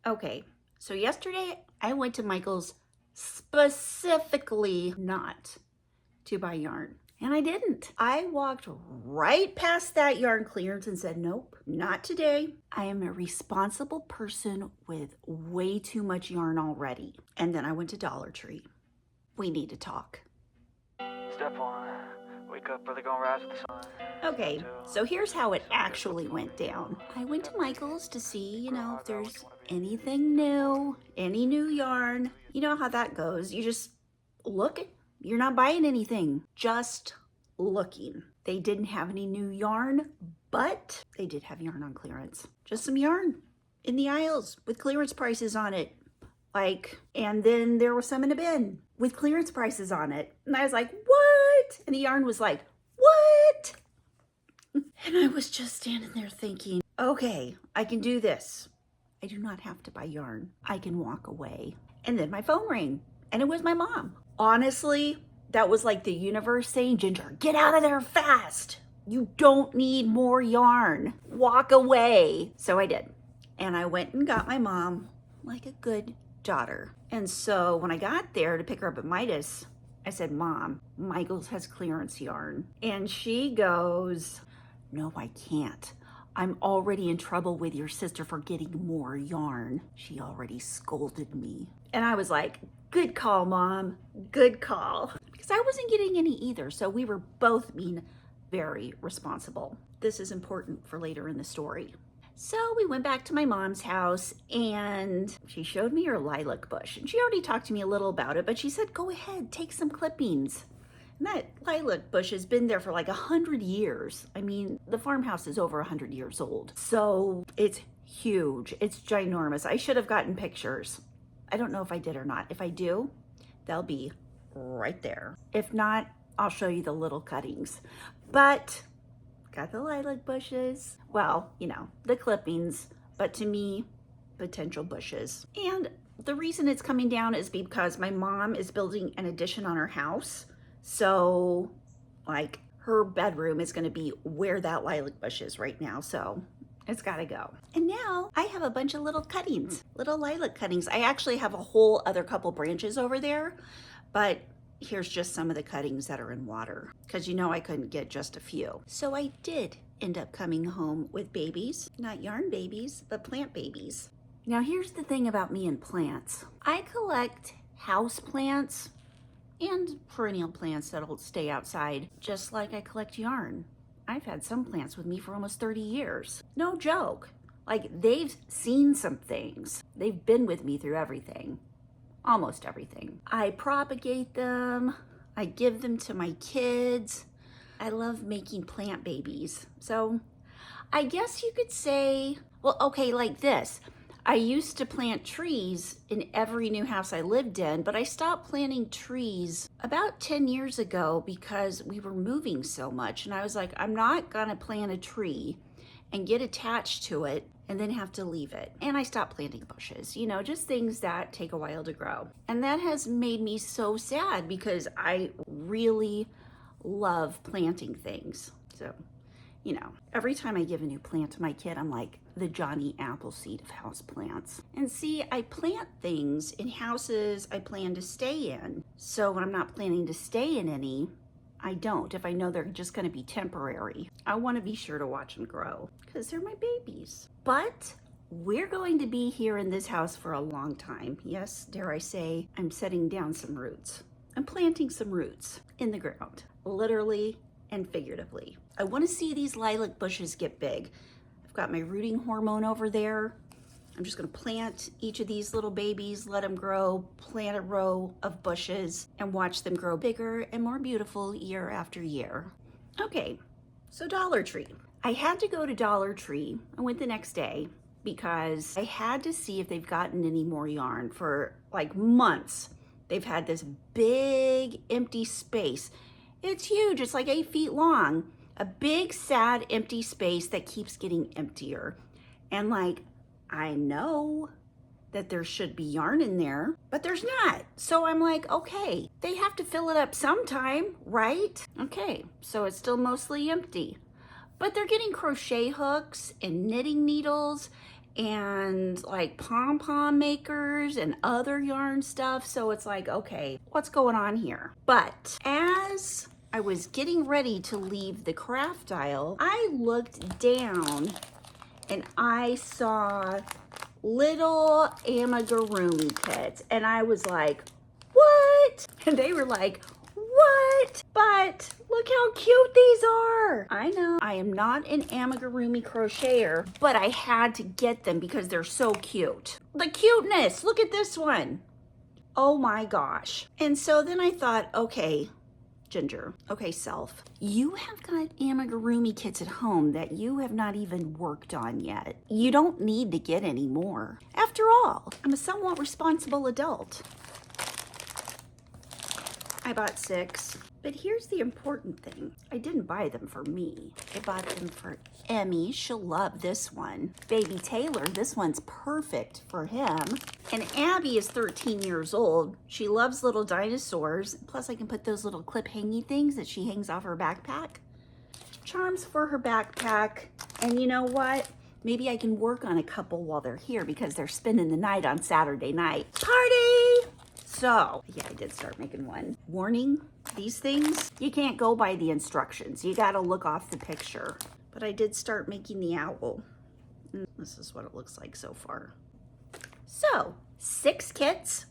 Okay, so yesterday I went to Michael's specifically not to buy yarn. And I didn't. I walked right past that yarn clearance and said, nope, not today. I am a responsible person with way too much yarn already. And then I went to Dollar Tree. We need to talk. Step one, wake up early, gonna rise with the sun. Okay, so here's how it actually went down. I went to Michael's to see, if there's anything new, any new yarn. You know how that goes. You just look. You're not buying anything, just looking. They didn't have any new yarn, but they did have yarn on clearance. Just some yarn in the aisles with clearance prices on it. And then there was some in a bin with clearance prices on it. And I was like, what? And the yarn was like, what? And I was just standing there thinking, okay, I can do this. I do not have to buy yarn. I can walk away. And then my phone rang, and it was my mom. Honestly, that was like the universe saying, Ginger, get out of there fast. You don't need more yarn. Walk away. So I did. And I went and got my mom like a good daughter. And so when I got there to pick her up at Midas, I said, Mom, Michael's has clearance yarn. And she goes, no, I can't. I'm already in trouble with your sister for getting more yarn. She already scolded me. And I was like, good call, Mom. Good call. Because I wasn't getting any either. So we were both being very responsible. This is important for later in the story. So we went back to my mom's house and she showed me her lilac bush. And she already talked to me a little about it, but she said, go ahead, take some clippings. And that lilac bush has been there for like 100 years. I mean, the farmhouse is over 100 years old. So it's huge. It's ginormous. I should have gotten pictures. I don't know if I did or not. If I do, they'll be right there. If not, I'll show you the little cuttings. But got the lilac bushes. Well, the clippings, but to me, potential bushes. And the reason it's coming down is because my mom is building an addition on her house. So her bedroom is going to be where that lilac bush is right now. So it's got to go. And now I have a bunch of little cuttings, little lilac cuttings. I actually have a whole other couple branches over there, but here's just some of the cuttings that are in water because I couldn't get just a few. So I did end up coming home with babies, not yarn babies, but plant babies. Now here's the thing about me and plants. I collect house plants and perennial plants that'll stay outside, just like I collect yarn. I've had some plants with me for almost 30 years. No joke. They've seen some things. They've been with me through everything. Almost everything. I propagate them. I give them to my kids. I love making plant babies. So I guess you could say, well, okay, like this. I used to plant trees in every new house I lived in, but I stopped planting trees about 10 years ago because we were moving so much. And I was like, I'm not gonna plant a tree and get attached to it and then have to leave it. And I stopped planting bushes, just things that take a while to grow. And that has made me so sad because I really love planting things. So, every time I give a new plant to my kid, I'm like the Johnny Appleseed of house plants. And see, I plant things in houses I plan to stay in. So when I'm not planning to stay in any, I don't, if I know they're just gonna be temporary. I wanna be sure to watch them grow because they're my babies. But we're going to be here in this house for a long time. Yes, dare I say, I'm setting down some roots. I'm planting some roots in the ground, literally and figuratively. I wanna see these lilac bushes get big. I've got my rooting hormone over there. I'm just gonna plant each of these little babies, let them grow, plant a row of bushes, and watch them grow bigger and more beautiful year after year. Okay, so Dollar Tree. I had to go to Dollar Tree. I went the next day because I had to see if they've gotten any more yarn. For months, they've had this big empty space. It's huge, it's 8 feet long. A big, sad, empty space that keeps getting emptier. And I know that there should be yarn in there, but there's not. So I'm like, okay, they have to fill it up sometime, right? Okay, so it's still mostly empty. But they're getting crochet hooks and knitting needles and like pom-pom makers and other yarn stuff. So it's like, okay, what's going on here? But as I was getting ready to leave the craft aisle, I looked down and I saw little amigurumi kits, and I was like, what? And they were like, what? But look how cute these are. I know I am not an amigurumi crocheter, but I had to get them because they're so cute. The cuteness, look at this one. Oh my gosh. And so then I thought, okay, Ginger, okay, self, you have got amigurumi kits at home that you have not even worked on yet. You don't need to get any more. After all, I'm a somewhat responsible adult. I bought 6, but here's the important thing. I didn't buy them for me. I bought them for Emmy. She'll love this one. Baby Taylor, this one's perfect for him. And Abby is 13 years old. She loves little dinosaurs. Plus I can put those little clip hangy things that she hangs off her backpack. Charms for her backpack. And you know what? Maybe I can work on a couple while they're here because they're spending the night on Saturday night. Party! So, yeah, I did start making one. Warning, these things, you can't go by the instructions. You gotta look off the picture. But I did start making the owl. This is what it looks like so far. So, 6 kits,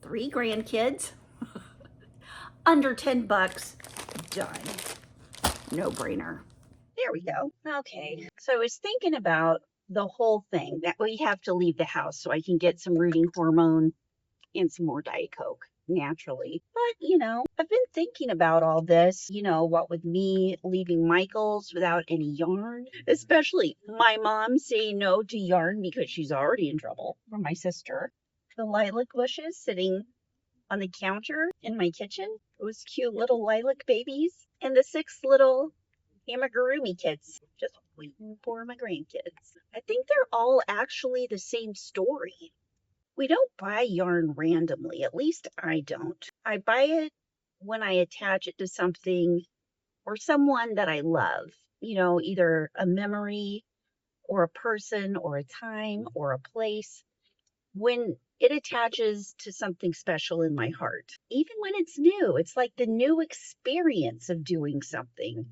3 grandkids, under 10 bucks, done. No brainer. There we go. Okay, so I was thinking about the whole thing that we have to leave the house so I can get some rooting hormone and some more Diet Coke naturally. But, you know, I've been thinking about all this, you know, what with me leaving Michael's without any yarn, especially my mom saying no to yarn because she's already in trouble from my sister. The lilac bushes sitting on the counter in my kitchen, those cute little lilac babies, and the 6 little amigurumi kits just waiting for my grandkids. I think they're all actually the same story. We don't buy yarn randomly, at least I don't. I buy it when I attach it to something or someone that I love, you know, either a memory or a person or a time or a place. When it attaches to something special in my heart, even when it's new, it's like the new experience of doing something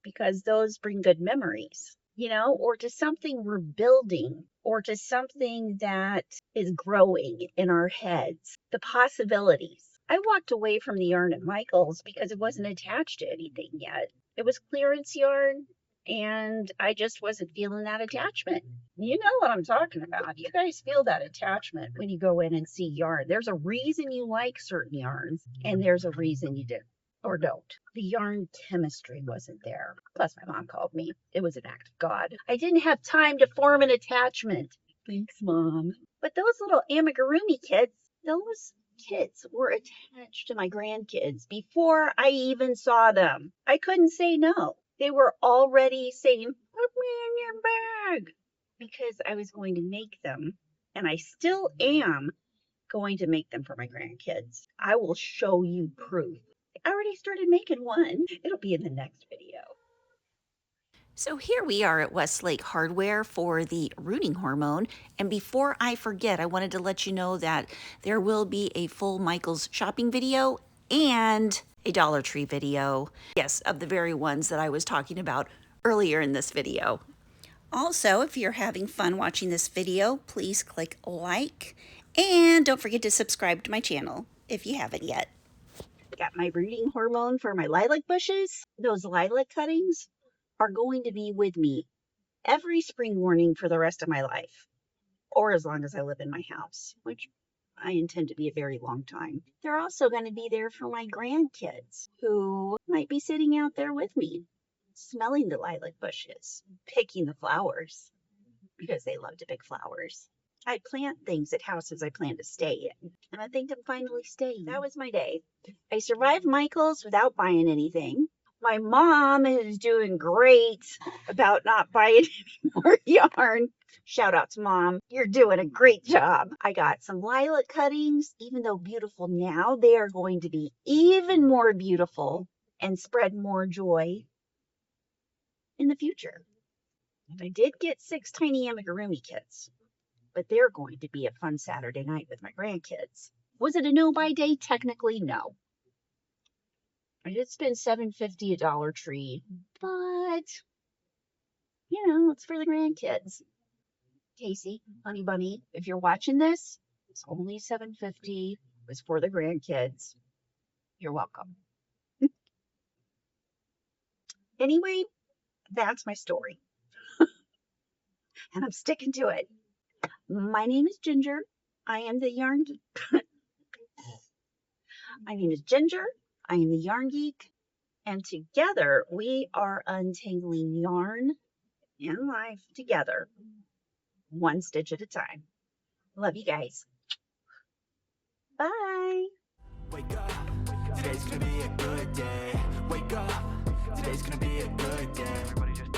because those bring good memories, you know, or to something we're building or to something that is growing in our heads, the possibilities. I walked away from the yarn at Michael's because it wasn't attached to anything yet. It was clearance yarn and I just wasn't feeling that attachment. You know what I'm talking about. You guys feel that attachment when you go in and see yarn. There's a reason you like certain yarns and there's a reason you didn't or don't. The yarn chemistry wasn't there. Plus, my mom called me. It was an act of God. I didn't have time to form an attachment. Thanks, Mom. But those little amigurumi kids, those kids were attached to my grandkids before I even saw them. I couldn't say no. They were already saying, put me in your bag, because I was going to make them, and I still am going to make them for my grandkids. I will show you proof. I already started making one. It'll be in the next video. So here we are at Westlake Hardware for the rooting hormone. And before I forget, I wanted to let you know that there will be a full Michael's shopping video and a Dollar Tree video. Yes, of the very ones that I was talking about earlier in this video. Also, if you're having fun watching this video, please click like and don't forget to subscribe to my channel if you haven't yet. Got my rooting hormone for my lilac bushes. Those lilac cuttings are going to be with me every spring morning for the rest of my life, or as long as I live in my house, which I intend to be a very long time. They're also going to be there for my grandkids who might be sitting out there with me, smelling the lilac bushes, picking the flowers, because they love to pick flowers. I plant things at houses I plan to stay in, and I think I'm finally staying. That was my day. I survived Michael's without buying anything. My mom is doing great about not buying any more yarn. Shout out to Mom. You're doing a great job. I got some lilac cuttings. Even though beautiful now, they are going to be even more beautiful and spread more joy in the future. And I did get 6 tiny amigurumi kits. but they're going to be a fun Saturday night with my grandkids. Was it a no-buy day? Technically, no. I did spend $7.50 at Dollar Tree, but, you know, it's for the grandkids. Casey, Honey Bunny, if you're watching this, it's only $7.50. It was for the grandkids. You're welcome. Anyway, that's my story. And I'm sticking to it. My name is Ginger. I am the yarn... My name is Ginger. I am the Yarn Geek. And together, we are untangling yarn and life together, one stitch at a time. Love you guys. Bye. Wake up, today's gonna be a good day. Wake up, today's gonna be a good day. Everybody just